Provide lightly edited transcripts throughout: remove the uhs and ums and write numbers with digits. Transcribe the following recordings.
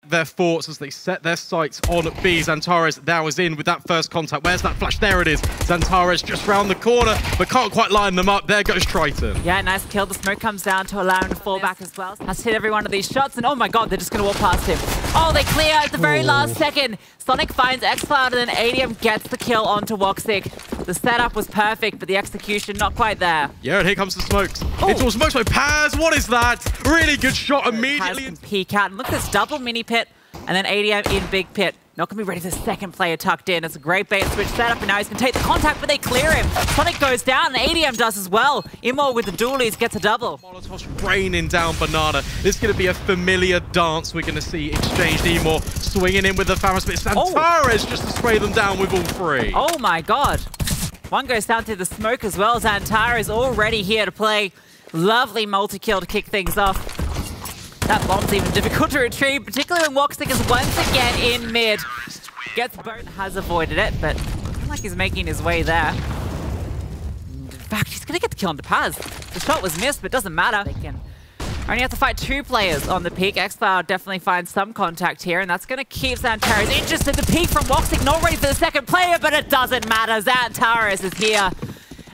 their thoughts as they set their sights on B. XANTARES now is in with that first contact. Where's that flash? There it is. XANTARES just round the corner, but can't quite line them up. There goes Triton. Yeah, nice kill. The smoke comes down to allow him to fall back as well. Has hit every one of these shots, and oh my god, they're just going to walk past him. Oh, they clear at the very last second. Sonic finds xCloud, and then ADM gets the kill onto Woxic. The setup was perfect, but the execution not quite there. Yeah, and here comes the smokes. It's all smokes by Paz. What is that? Really good shot immediately. Paz can peek out, and look at this double mini pit, and then ADM in big pit. Not going to be ready for the second player tucked in. It's a great bait and switch setup, and now he's going to take the contact, but they clear him. Sonic goes down, and ADM does as well. imoRR with the dualies gets a double. Molotov's raining down Banana. This is going to be a familiar dance we're going to see exchanged. imoRR swinging in with the Famous, but XANTARES just to spray them down with all three. Oh my god. One goes down to the smoke as well. XANTARES already here to play. Lovely multi-kill to kick things off. That bomb's even difficult to retrieve, particularly when Woxic is once again in mid. Gets both, has avoided it, but I feel like he's making his way there. In fact, he's going to get the kill on Paz. The shot was missed, but it doesn't matter. They can only have to fight 2 players on the peak. xCloud definitely finds some contact here, and that's going to keep XANTARES interested. The peak from Woxic, not ready for the second player, but it doesn't matter. XANTARES is here.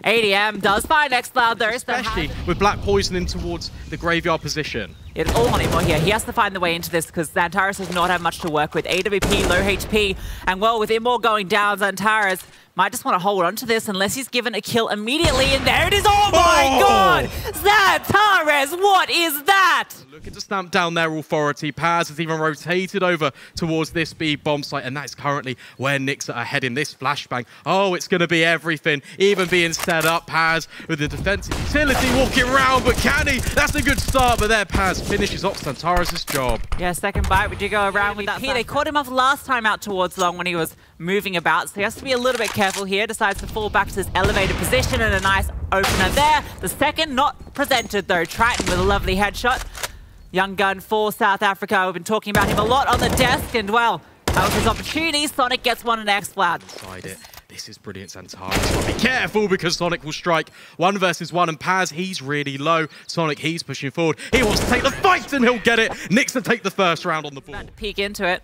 ADM does find xCloud though. Especially with Black poisoning towards the graveyard position. It's all on imoRR here. He has to find the way into this because XANTARES does not have much to work with. AWP, low HP, and well, with imoRR going down, XANTARES might just want to hold on to this unless he's given a kill immediately, and there it is! Oh my god! XANTARES, what is that? Looking to stamp down their authority. Paz has even rotated over towards this B bomb site, and that's currently where Nixuh are heading. This flashbang, oh, it's going to be everything, even being set up. Paz with the defensive utility walking around, but can he? That's a good start, but there Paz finishes off XANTARES' job. Yeah, second bite. Would you go around with that? They caught him off last time out towards long when he was moving about, so he has to be a little bit careful here. Decides to fall back to his elevated position, and a nice opener there. The second not presented though. Triton with a lovely headshot. Young gun for South Africa. We've been talking about him a lot on the desk, and well, out of his opportunity, Sonic gets one in xCloud. Inside it. This is brilliant, XANTARES. But be careful because Sonic will strike 1 versus 1, and Paz, he's really low. Sonic, he's pushing forward. He wants to take the fight, and he'll get it. Nixuh take the first round on the board. About to peek into it.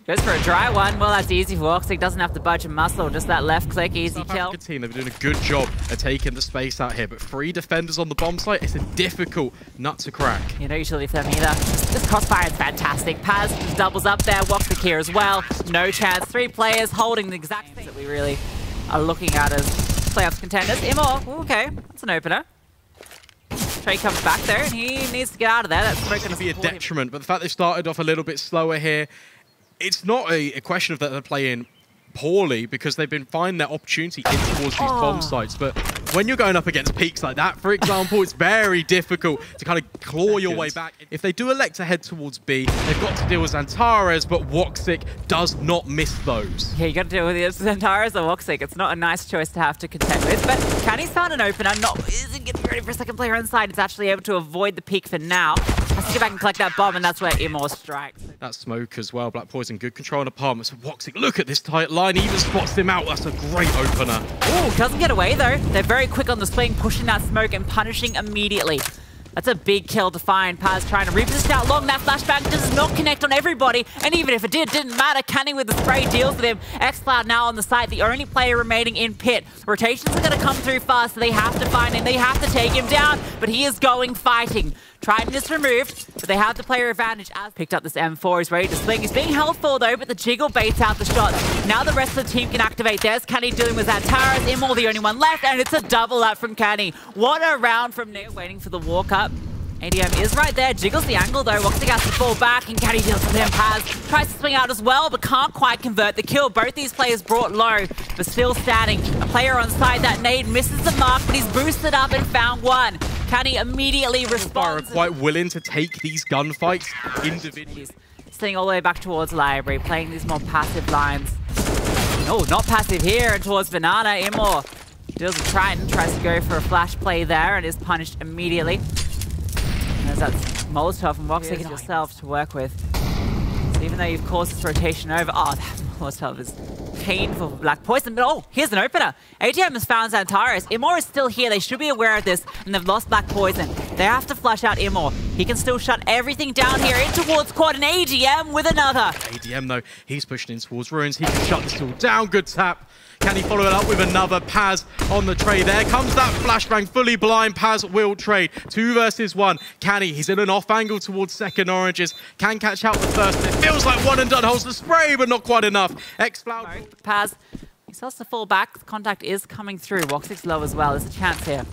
Goes for a dry one. Well, that's easy for Woxic. Doesn't have to budge a muscle. Just that left click, easy kill. Team, they've been doing a good job of taking the space out here, but 3 defenders on the bomb site, it's a difficult nut to crack. You don't usually leave them either. This crossfire is fantastic. Paz doubles up there. Woxic here as well. No chance. 3 players holding the exact thing that we really are looking at as playoff contenders. imoRR, okay, that's an opener. Trey comes back there, and he needs to get out of there. That's going to be a detriment, but the fact they started off a little bit slower here, it's not a question of that they're playing poorly because they've been finding their opportunity in towards these bomb sites. But when you're going up against peaks like that, for example, it's very difficult to kind of claw your way back. If they do elect to head towards B, they've got to deal with XANTARES, but Woxic does not miss those. Yeah, you got to deal with XANTARES or Woxic. It's not a nice choice to have to contend with, but can he start an opener? Isn't getting ready for a second player inside. It's actually able to avoid the peak for now. Has to get back and collect that bomb, and that's where imoRR strikes. That smoke as well. Black Poison, good control on apartments. Woxic, look at this tight line. He even spots him out. That's a great opener. Oh, doesn't get away though. They're very quick on the swing, pushing that smoke and punishing immediately. That's a big kill to find. Paz trying to reposition out long. That flashbang does not connect on everybody. And even if it didn't matter. Canny with the spray deals with him. xCloud now on the site, the only player remaining in pit. Rotations are going to come through fast, so they have to find him. They have to take him down, but he is going fighting. Triton is removed, but they have the player advantage. As picked up this M4, he's ready to swing. He's being held for though, but the jiggle baits out the shots. Now the rest of the team can activate theirs. Canny dealing with XANTARES. imoRR the only one left, and it's a double up from Canny. What a round from Nixuh, waiting for the walk up. ADM is right there, jiggles the angle though. Woxic has to fall back, and Canny deals with him. Paz tries to swing out as well, but can't quite convert the kill. Both these players brought low, but still standing. A player on side, that nade misses the mark, but he's boosted up and found one. Canny immediately responds. Are quite willing to take these gunfights individually. Sitting all the way back towards Library, playing these more passive lines. Oh, not passive here, and towards Banana. imoRR deals with Triton, tries to go for a flash play there, and is punished immediately. There's that Molotov and Woxic yourself to work with. Even though you've caused this rotation over, oh, that Molotov is painful for Black Poison. But oh, here's an opener. ADM has found imoRR. imoRR is still here. They should be aware of this, and they've lost Black Poison. They have to flush out imoRR. He can still shut everything down here in towards quad, and ADM with another. ADM, though, he's pushing in towards ruins. He can shut this all down. Good tap. Can he follow it up with another? Paz on the trade. There comes that flashbang. Fully blind. Paz will trade. 2 versus 1. Can he? He's in an off angle towards second oranges. Can catch out the first. It feels like one and done. Holds the spray, but not quite enough. X-Floud. Paz, he starts to fall back. The contact is coming through. Woxic's low as well. There's a chance here.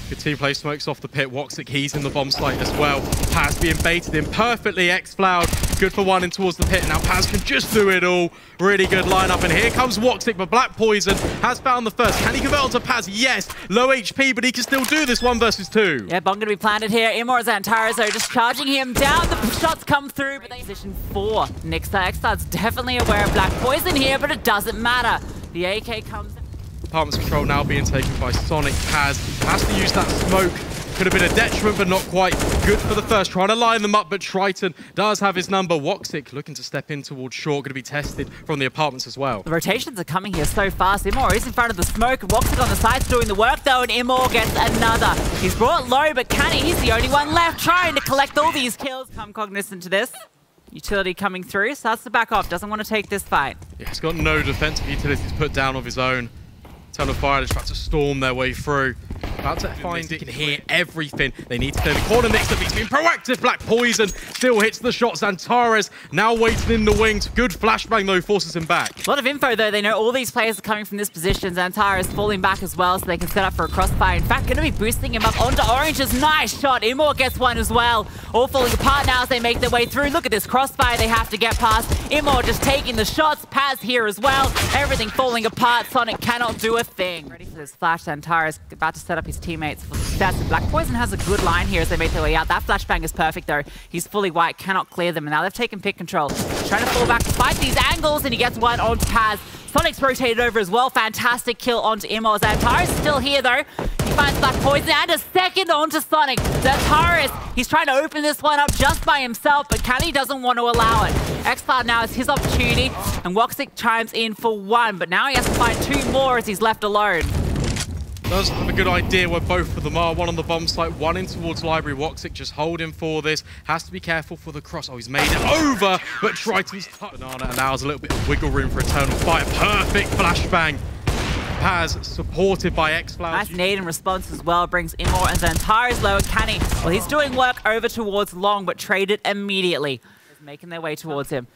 Good team play, smokes off the pit. Woxic, he's in the bomb site as well. Paz being baited in perfectly. X-Floud, good for one in towards the pit. Now Paz can just do it all. Really good lineup. And here comes Woxic, but Black Poison has found the first. Can he convert onto Paz? Yes. Low HP, but he can still do this 1 versus 2. Yeah, bomb going to be planted here. imoRR though, just charging him down. The shots come through, but they position 4. Nixuh. X-Cloud's definitely aware of Black Poison here, but it doesn't matter. The AK comes in. Apartment's control now being taken by Sonic. Paz has to use that smoke. Could have been a detriment, but not quite. Good for the first. Trying to line them up, but Triton does have his number. Woxic looking to step in towards short. Going to be tested from the apartments as well. The rotations are coming here so fast. imoRR is in front of the smoke. Woxic on the side's doing the work, though, and imoRR gets another. He's brought low, but can he? He's the only one left trying to collect all these kills. Come cognizant to this. Utility coming through. Starts to back off. Doesn't want to take this fight. Yeah, he's got no defensive utilities put down of his own. Ton of fire, just about to storm their way through. About to find it, can hear everything. They need to clear the corner. Nixuh, he's been proactive. Black Poison still hits the shot. XANTARES now waiting in the wings. Good flashbang, though, forces him back. A lot of info, though. They know all these players are coming from this position. XANTARES falling back as well, so they can set up for a crossfire. In fact, going to be boosting him up onto oranges. Nice shot. imoRR gets one as well. All falling apart now as they make their way through. Look at this crossfire they have to get past. imoRR just taking the shots. Paz here as well. Everything falling apart. Sonic cannot do a thing. Ready for this flash. XANTARES about to set up his teammates for success. And Black Poison has a good line here as they make their way out. That flashbang is perfect, though. He's fully white, cannot clear them. And now they've taken pick control. Trying to fall back to fight these angles, and he gets one onto Paz. Sonic's rotated over as well. Fantastic kill onto imoRR. XANTARES is still here, though. He finds Black Poison and a second onto Sonic. XANTARES, he's trying to open this one up just by himself, but Canny doesn't want to allow it. X-Cloud now is his opportunity, and Woxic chimes in for 1, but now he has to find 2 more as he's left alone. Does have a good idea where both of them are. One on the bomb site, one in towards library. Woxic just holding for this. Has to be careful for the cross. Oh, he's made it over, but Triton's Banana allows a little bit of wiggle room for Eternal Fire. Perfect flashbang. Paz supported by X-Floud. Nice nade in response as well. Brings imoRR and XANTARES low. Canny, well, he's doing work over towards long, but traded immediately. He's making their way towards him.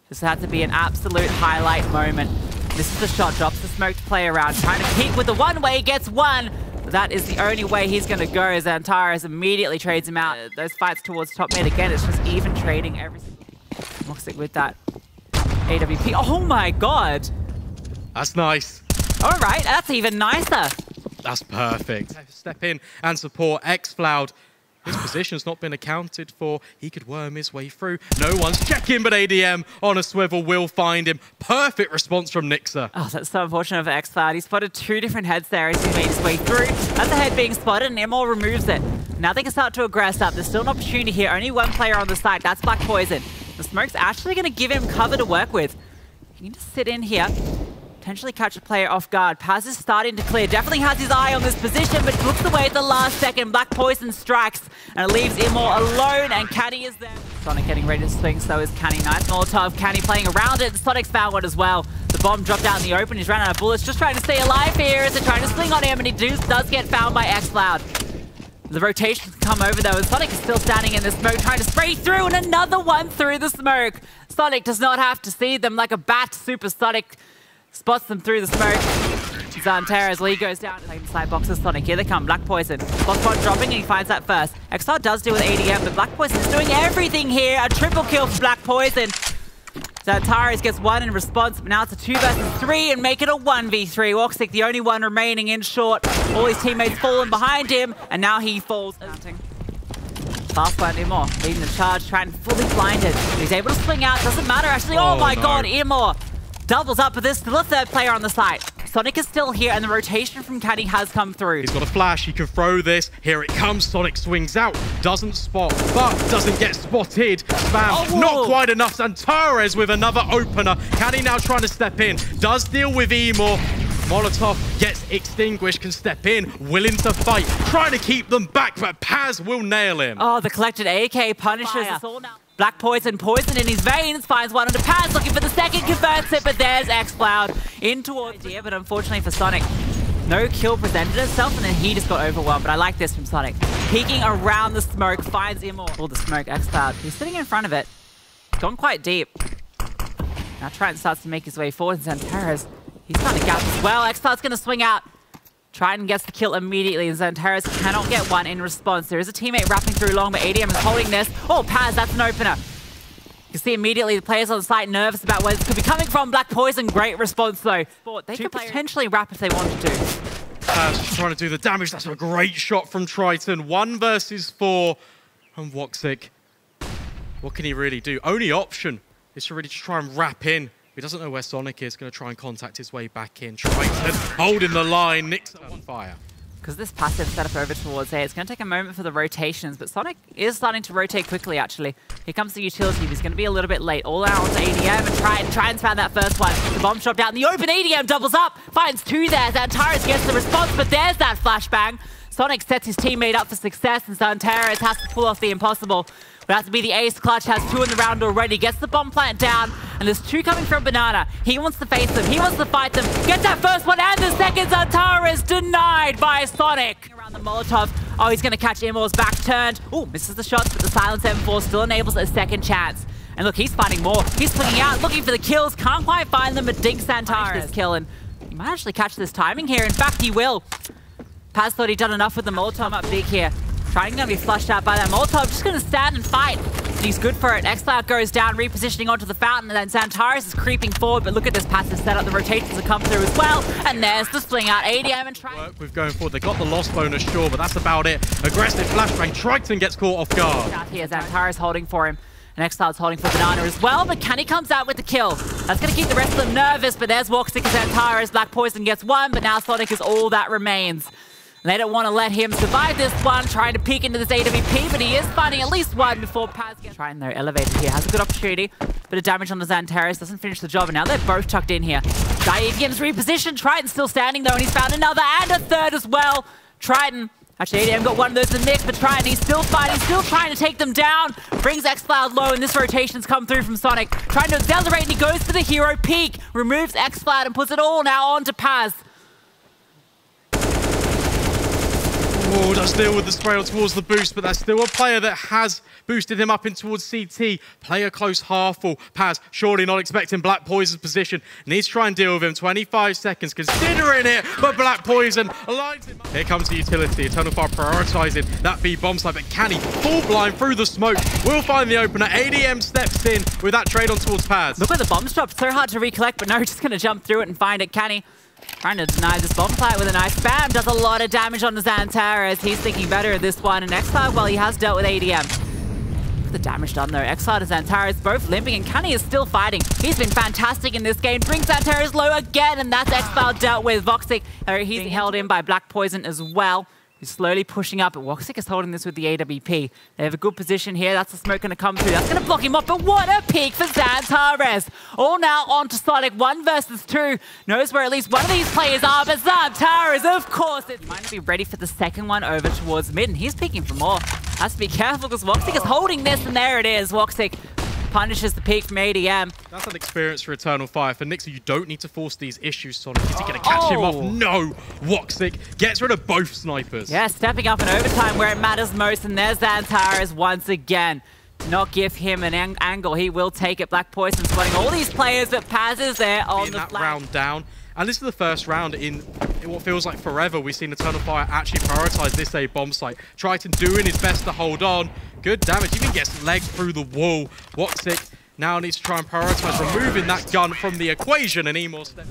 This had to be an absolute highlight moment. This is the shot, drops the smoke to play around. Trying to peek with the one-way, gets one. But that is the only way he's going to go. XANTARES immediately trades him out. Those fights towards top mid, again, it's just even trading every single... Woxic with that AWP. Oh my god! That's nice. All right, that's even nicer. That's perfect. Step in and support X-Floud. His position's not been accounted for. He could worm his way through. No one's checking, but ADM on a swivel will find him. Perfect response from Nixuh. Oh, that's so unfortunate for X-Cloud. He spotted 2 different heads there as he made his way through. That's a head being spotted, and imoRR removes it. Now they can start to aggress up. There's still an opportunity here. Only 1 player on the side. That's Black Poison. The smoke's actually going to give him cover to work with. He can just sit in here. Potentially catch a player off guard. Paz is starting to clear. Definitely has his eye on this position, but looks away at the last second. Black Poison strikes, and it leaves imoRR alone, and Canny is there. Sonic getting ready to swing, so is Canny. Nice Molotov. Canny playing around it. Sonic's found one as well. The bomb dropped out in the open. He's ran out of bullets. Just trying to stay alive here as they're trying to swing on him, and he does get found by X-Cloud. The rotations come over, though, and Sonic is still standing in the smoke, trying to spray through, and another one through the smoke. Sonic does not have to see them like a bat. Supersonic spots them through the smoke. XANTARES, Lee goes down. Taking side boxes, Sonic. Here they come. Black Poison. Box bot dropping, and he finds that first. X-Cloud does deal with ADM, but Black Poison is doing everything here. A triple kill for Black Poison. XANTARES gets 1 in response, but now it's a 2 versus 3 and make it a 1v3. Woxic, the only one remaining in short. All his teammates falling behind him, and now he falls. Fast blind imoRR, leading the charge, trying to fully blind it. He's able to swing out, doesn't matter actually. Oh my god, imoRR doubles up with this, still a 3rd player on the site. Sonic is still here, and the rotation from Caddy has come through. He's got a flash. He can throw this. Here it comes. Sonic swings out. Doesn't spot, but doesn't get spotted. Spam. Not quite enough. XANTARES with another opener. Caddy now trying to step in. Does deal with imoRR. Molotov gets extinguished, can step in, willing to fight, trying to keep them back, but Paz will nail him. Oh, the collected AK punishes us all now. Black poison in his veins, finds one under Paz, looking for the second, converts it, but there's X-Cloud in towards here, but unfortunately for Sonic, no kill presented itself, and then he just got overwhelmed, but I like this from Sonic. Peeking around the smoke, finds imoRR. All the smoke, X-Cloud, he's sitting in front of it, gone quite deep. Now Triton starts to make his way forward, and XANTARES, he's found a gap as well. X-Cloud's going to swing out. Triton gets the kill immediately, and XANTARES cannot get one in response. There is a teammate wrapping through long, but ADM is holding this. Oh, Paz, that's an opener. You can see immediately the players on the site nervous about where this could be coming from. Black poison, great response though. They could potentially wrap if they wanted to. Paz just trying to do the damage. That's a great shot from Triton. 1 versus 4 from Woxic. What can he really do? Only option is to really just try and wrap in. He doesn't know where Sonic is. Going to try and contact his way back in. Triton holding the line. Nixuh on fire. Because this passive setup over towards A, it's going to take a moment for the rotations, but Sonic is starting to rotate quickly, actually. Here comes the utility. He's going to be a little bit late. All out onto ADM and Triton's found that first one. The bomb dropped out in the open. ADM doubles up. Finds 2 there. XANTARES gets the response, but there's that flashbang. Sonic sets his teammate up for success, and XANTARES has to pull off the impossible. Would have to be the ace. Clutch has 2 in the round already. Gets the bomb plant down, and there's 2 coming from Banana. He wants to face them. He wants to fight them. Gets that first one, and the second. XANTARES denied by Sonic. Around the Molotov. Oh, he's going to catch imoRR's back turned. Oh, misses the shots, but the silence M4 still enables a second chance. And look, he's fighting more. He's flicking out, looking for the kills. Can't quite find them, but dinks XANTARES. This kill, and he might actually catch this timing here. In fact, he will. Paz thought he'd done enough with the Molotov up big here. Triton going to be flushed out by that Molotov. Just going to stand and fight. He's good for it. X-Cloud goes down, repositioning onto the fountain, and then XANTARES is creeping forward. But look at this passive setup. The rotations have come through as well. And there's the swing out. ADM and Triton. Work with going forward. They got the loss bonus, sure, but that's about it. Aggressive flashbang. Triton gets caught off guard. Out here, XANTARES holding for him. And X-Cloud's holding for Banana as well, but Kenny comes out with the kill. That's going to keep the rest of them nervous, but there's Woxic and XANTARES. Black Poison gets 1, but now Sonic is all that remains. They don't want to let him survive this one, trying to peek into this AWP, but he is finding at least 1 before Paz gets... Triton, though, elevated here, has a good opportunity. Bit of damage on the XANTARES, doesn't finish the job, and now they're both tucked in here. Giants repositioned, Triton's still standing, though, and he's found another and a third as well. Triton, actually, ADM got one of those in the mix, but Triton, he's still fighting, still trying to take them down. Brings X-Cloud low, and this rotation's come through from Sonic. Trying to accelerate, and he goes for the hero peak, removes X-Cloud, and puts it all now onto Paz. Oh, does deal with the spray towards the boost, but that's still a player that has boosted him up in towards CT. Player close half full. Paz, surely not expecting Black Poison's position. Needs to try and deal with him. 25 seconds, considering it, but Black Poison aligns him up. Here comes the utility. Eternal Fire prioritizing that B bomb site, but can he full blind through the smoke? Will find the opener. ADM steps in with that trade on towards Paz. Look where the bombs dropped. So hard to recollect, but no, just going to jump through it and find it. Can he? Trying to deny this bomb plant with a nice spam. Does a lot of damage on the XANTARES. He's thinking better of this one. And X-Cloud, well, he has dealt with ADM. Look at the damage done, though. X-Cloud and XANTARES both limping, and Canny is still fighting. He's been fantastic in this game. Brings XANTARES low again, and that's X-Cloud dealt with. Woxic, he's being held in by Black Poison as well. He's slowly pushing up, but Woxic is holding this with the AWP. They have a good position here. That's the smoke going to come through. That's going to block him up, but what a peek for XANTARES. All now on to Sonic, 1 versus 2. Knows where at least one of these players are, but XANTARES, of course, it might be ready for the second one over towards mid, and he's peeking for more. Has to be careful because Woxic is holding this, and there it is. Woxic punishes the peak from ADM. That's an experience for Eternal Fire. For Nixuh, you don't need to force these issues, Sonic. Is he going to catch him off? No! Woxic gets rid of both snipers. Yeah, stepping up in overtime where it matters most, and there's XANTARES once again. Do not give him an angle. He will take it. Black Poison spotting all these players, but Paz is there on the flank. Round down. And this is the first round in what feels like forever. We've seen Eternal Fire actually prioritize this A bomb site. Triton doing his best to hold on. Good damage. Even gets legged through the wall. Woxic now needs to try and prioritize removing that gun from the equation, and imoRR steps.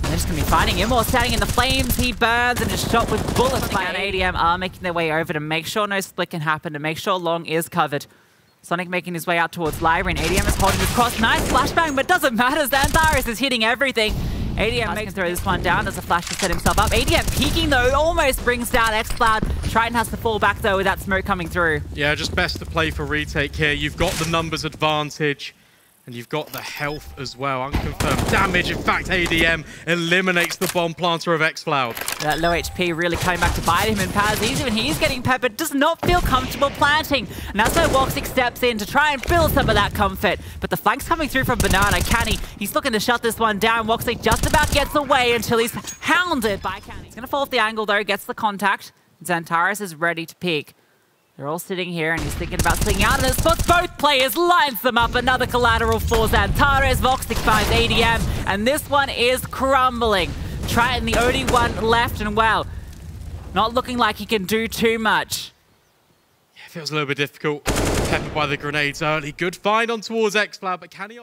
They're just going to be fighting. imoRR standing in the flames. He burns and is shot with bullets by an ADM. Are making their way over to make sure no split can happen, to make sure long is covered. Sonic making his way out towards Lyra, and ADM is holding his cross. Nice flashbang, but doesn't matter. XANTARES is hitting everything. ADM makes throw this one down, does a flash to set himself up. ADM peeking though, almost brings down XCloud. Triton has to fall back though with that smoke coming through. Yeah, just best to play for retake here. You've got the numbers advantage. And you've got the health as well. Unconfirmed damage. In fact, ADM eliminates the bomb planter of XCloud. That low HP really coming back to bite him. And Paz, he's getting peppered, does not feel comfortable planting. And that's where Woxic steps in to try and build some of that comfort. But the flank's coming through from Banana. Canny, he's looking to shut this one down. Woxic just about gets away until he's hounded by Canny. He's going to fall off the angle though, gets the contact. XANTARES is ready to peek. They're all sitting here, and he's thinking about swinging out, and it spots both players, lines them up. Another collateral for XANTARES. Voxic finds ADM, and this one is crumbling. Triton, the only one left, and well, not looking like he can do too much. Yeah, feels a little bit difficult. Peppered by the grenades early. Good find on towards XCloud, but can he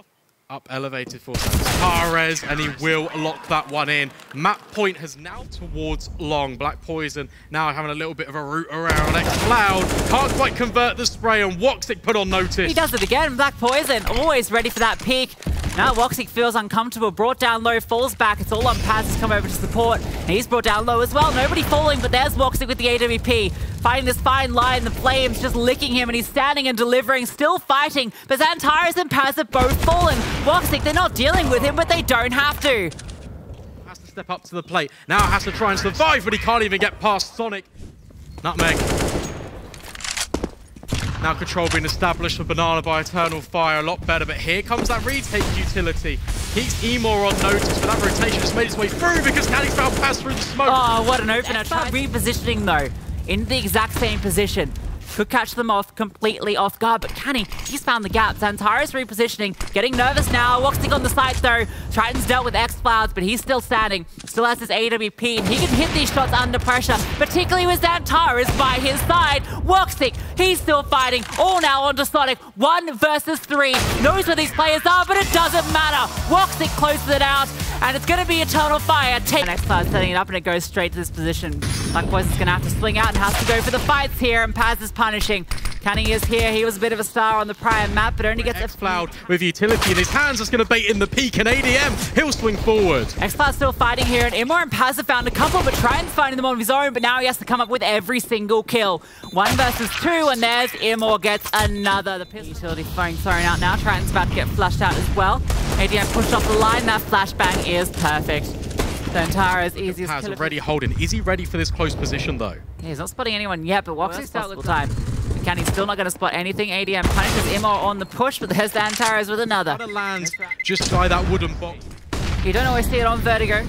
up elevated for XANTARES, and he will lock that one in. Map point has now towards long. Black Poison now having a little bit of a route around XCloud. Can't quite convert the spray, and Woxic put on notice. He does it again. Black Poison always ready for that peek. Now Woxic feels uncomfortable, brought down low, falls back. It's all on Paz to come over to support. And he's brought down low as well. Nobody falling, but there's Woxic with the AWP. Finding this fine line, the flames just licking him, and he's standing and delivering, still fighting. But XANTARES and Paz have both fallen. Woxic, they're not dealing with him, but they don't have to. Has to step up to the plate. Now has to try and survive, but he can't even get past Sonic. Nutmeg. Now control being established for Banana by Eternal Fire, a lot better, but here comes that retake utility. Keeps imoRR on notice, but that rotation just made its way through because Canny's found pass through the smoke. Oh, what an opener. Try repositioning though, in the exact same position. Could catch them off completely off guard, but Canny, he's found the gap. XANTARES repositioning, getting nervous now. Woxic on the side though. Triton's dealt with XClouds, but he's still standing. Still has his AWP, and he can hit these shots under pressure, particularly with XANTARES by his side. Woxic, he's still fighting. All now onto Sonic. 1 versus 3. Knows where these players are, but it doesn't matter. Woxic closes it out, and it's going to be Eternal Fire. XCloud setting it up, and it goes straight to this position. Black Poison's going to have to swing out and has to go for the fights here, and Paz is punishing. Canny is here. He was a bit of a star on the prior map, but only gets XCloud with utility in his hands. That's going to bait in the peak, and ADM, he'll swing forward. XCloud still fighting here, and imoRR and Paz have found a couple, but Triton's finding them on his own, but now he has to come up with every single kill. 1 versus 2, and there's imoRR gets another. The pistol utility throwing out now. Triton's about to get flushed out as well. ADM pushed off the line. That flashbang is perfect. XANTARES easy as Paz already holding. Is he ready for this close position though? Yeah, he's not spotting anyone yet, but Woxic's possible time. Canny's still not going to spot anything. ADM punishes imoRR on the push, but there's XANTARES with another. Lands just by that wooden box. You don't always see it on Vertigo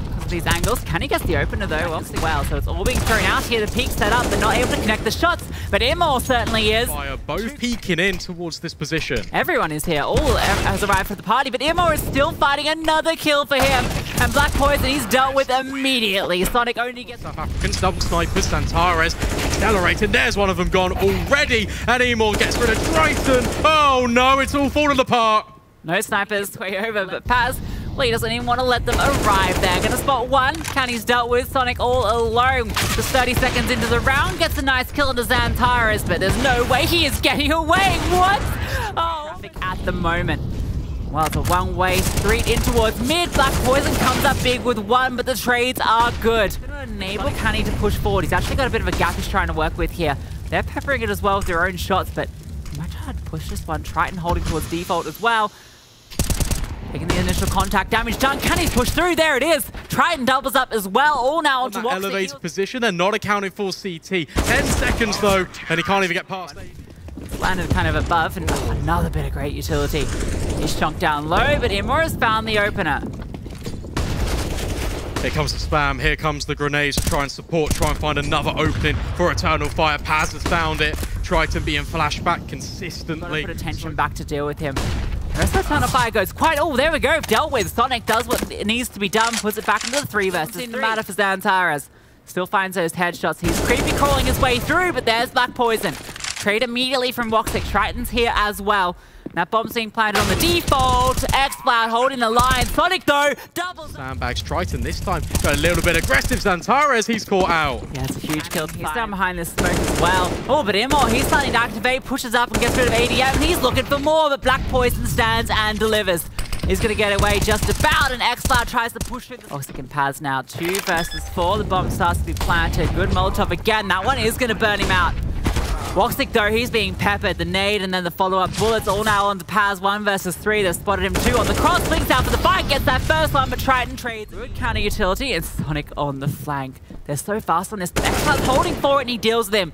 because of these angles. Canny gets the opener though, well, so it's all being thrown out here. The peak set up, they're not able to connect the shots, but imoRR certainly is. Fire both peeking in towards this position. Everyone is here. All has arrived for the party, but imoRR is still fighting. Another kill for him. And Black Poison, he's dealt with immediately. Sonic only gets... South Africans, double snipers, XANTARES accelerating. There's one of them gone already. And imoRR gets rid of Triton. Oh no, it's all falling apart. No snipers, way over, but Paz, well, he doesn't even want to let them arrive there. Gonna spot one. Canny's dealt with Sonic all alone. Just 30 seconds into the round, gets a nice kill into XANTARES, but there's no way he is getting away. What? Oh, traffic at the moment. Well, it's a one-way street in towards mid. Black Poison comes up big with 1, but the trades are good. Gonna enable Canny to push forward. He's actually got a bit of a gap he's trying to work with here. They're peppering it as well with their own shots, but he might try to push this one. Triton holding towards default as well. Taking the initial contact damage done. Canny's pushed through. There it is. Triton doubles up as well. All now onto Woxic. Elevated position. They're not accounting for CT. 10 seconds though, and he can't even get past. Landed kind of above, and another bit of great utility. He's chunked down low, but imoRR has found the opener. Here comes the spam, here comes the grenades to try and support, try and find another opening for Eternal Fire. Paz has found it. Triton being flashback consistently. Put attention back to deal with him. The rest of Eternal Fire goes quite... Oh, there we go. Dealt with. Sonic does what needs to be done, puts it back into the 3 versus 3. Didn't matter for XANTARES. Still finds those headshots. He's creepy crawling his way through, but there's Black Poison. Trade immediately from Woxic. Triton's here as well. That bomb's being planted on the default. XCloud holding the line. Sonic though, doubles. Sandbags Triton this time. Got a little bit aggressive. XANTARES, he's caught out. Yeah, it's a huge kill. He's down behind this smoke as well. Oh, but imoRR, he's starting to activate, pushes up and gets rid of ADM. He's looking for more, but Black Poison stands and delivers. He's going to get away just about, and XCloud tries to push through the Toxic and Paz now. 2 versus 4. The bomb starts to be planted. Good Molotov again. That one is going to burn him out. Woxic, though, he's being peppered. The nade and then the follow-up bullets all now on the Paz. 1 versus 3. They've spotted him 2 on the cross. Blinks out for the fight. Gets that first one, but Triton trades. Good counter utility and Sonic on the flank. They're so fast on this, but XCloud's holding for it and he deals them.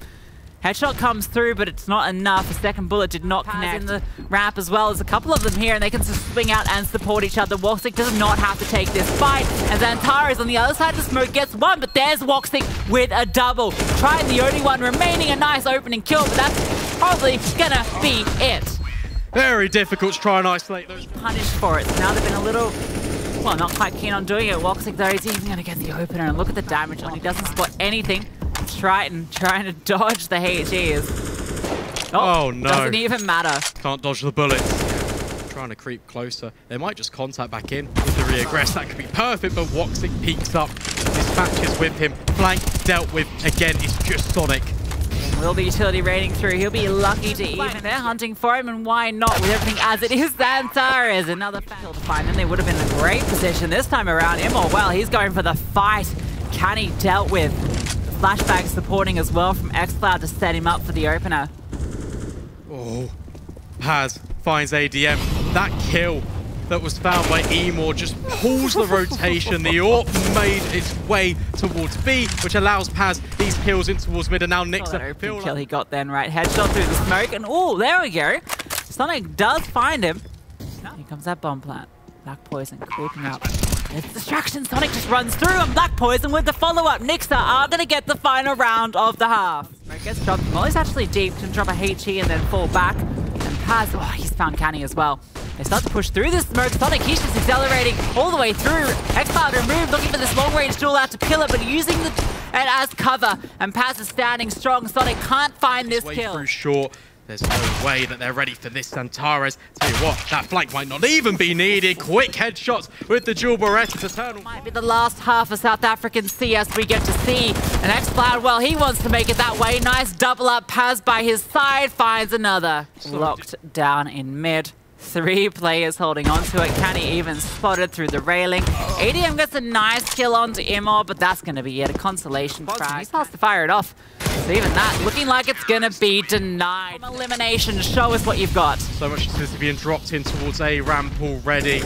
Headshot comes through, but it's not enough. The second bullet did not connect. In the ramp as well. There's a couple of them here, and they can just swing out and support each other. Woxic does not have to take this fight. And XANTARES on the other side of the smoke gets 1, but there's Woxic with a double. Triton, the only one remaining, a nice opening kill, but that's probably gonna be it. Very difficult to try and isolate those. Punished for it. So now they've been a little, well, not quite keen on doing it. Woxic, though, is even gonna get the opener, and look at the damage when he doesn't spot anything. Triton trying to dodge the HEs. Oh no. Doesn't even matter. Can't dodge the bullets. Trying to creep closer. They might just contact back in with the reaggress. That could be perfect, but Woxic peeks up. Dispatches with him. Flank dealt with. Again, it's just Sonic. Will the utility raiding through. He'll be lucky to even. They're hunting for him, and why not with everything as it is. XANTARES, another kill to find them. They would have been in a great position this time around. imoRR, well, he's going for the fight. Can he dealt with? Flashback supporting as well from XCloud to set him up for the opener. Oh, Paz finds ADM. That kill that was found by imoRR just pulls the rotation. The AWP made its way towards B, which allows Paz these kills in towards mid, and now Nixuh. Kill he got then, right? Headshot through the smoke, and oh, there we go. Sonic does find him. Here comes that bomb plant. Black Poison creeping up. It's distraction. Sonic just runs through, and Black Poison with the follow-up. Nixuh are going to get the final round of the half. Smoke gets dropped. Molly's actually deep. Can drop a HE and then fall back. And Paz, oh, he's found Canny as well. They start to push through the smoke. Sonic, he's just accelerating all the way through. XCloud removed, looking for this long-range duel out to kill it, but using it as cover. And Paz is standing strong. Sonic can't find this kill. Through short. There's no way that they're ready for this. XANTARES, tell you what, that flank might not even be needed. Quick headshots with the dual Beretta. Eternal. Might be the last half of South African CS we get to see. And XCloud, well, he wants to make it that way. Nice double up. Paz by his side finds another. Locked down in mid. 3 players holding onto it. Canny even spotted through the railing. ADM gets a nice kill onto imoRR, but that's going to be it. A consolation frag. He starts to fire it off. So even that looking like it's going to be denied. Elimination, show us what you've got. So much is being dropped in towards A ramp already.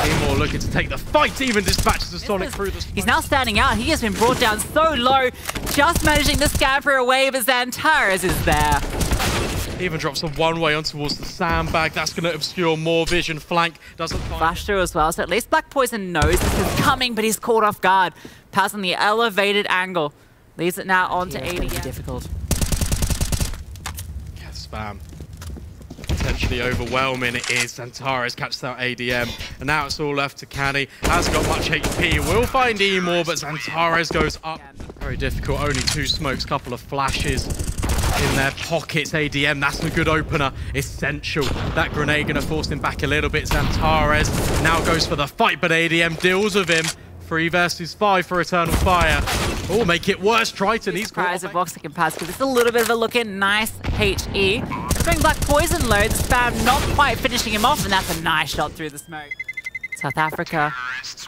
imoRR looking to take the fight, even dispatches the Sonic through the smoke. He's now standing out. He has been brought down so low, just managing to scamper away, but XANTARES is there. Even drops a one-way on towards the sandbag. That's going to obscure more vision. Flank doesn't find flash through as well, so at least Black Poison knows this is coming, but he's caught off guard. Pass on the elevated angle. Leaves it now on to ADM. Difficult. Yeah, spam. Potentially overwhelming it is. XANTARES catches out ADM. And now it's all left to Canny. Hasn't got much HP. Will find imoRR, but XANTARES goes up. Very difficult. Only 2 smokes, couple of flashes in their pockets. ADM, that's a good opener. Essential. That grenade going to force him back a little bit. XANTARES now goes for the fight, but ADM deals with him. 3 versus 5 for Eternal Fire. Oh, make it worse. Triton, he's surprised if Woxic can pass, because it's a little bit of a look in. Nice HE. Doing Black Poison low. The spam not quite finishing him off, and that's a nice shot through the smoke. South Africa.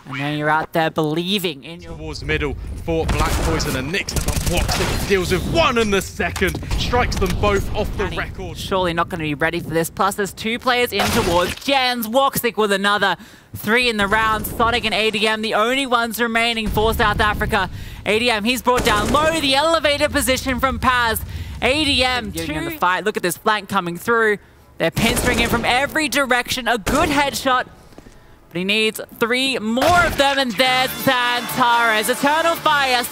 And then you're out there believing in your... Towards middle for Black Poison and Nixuh, but Woxic deals with 1 in the second. Strikes them both off the record. Surely not going to be ready for this. Plus, there's 2 players in towards Jens. Woxic with another 3 in the round. Sonic and ADM, the only ones remaining for South Africa. ADM, he's brought down low. The elevated position from Paz. ADM giving him the fight. Look at this flank coming through. They're pinstering him from every direction. A good headshot. But he needs 3 more of them, and there's XANTARES. Eternal Fire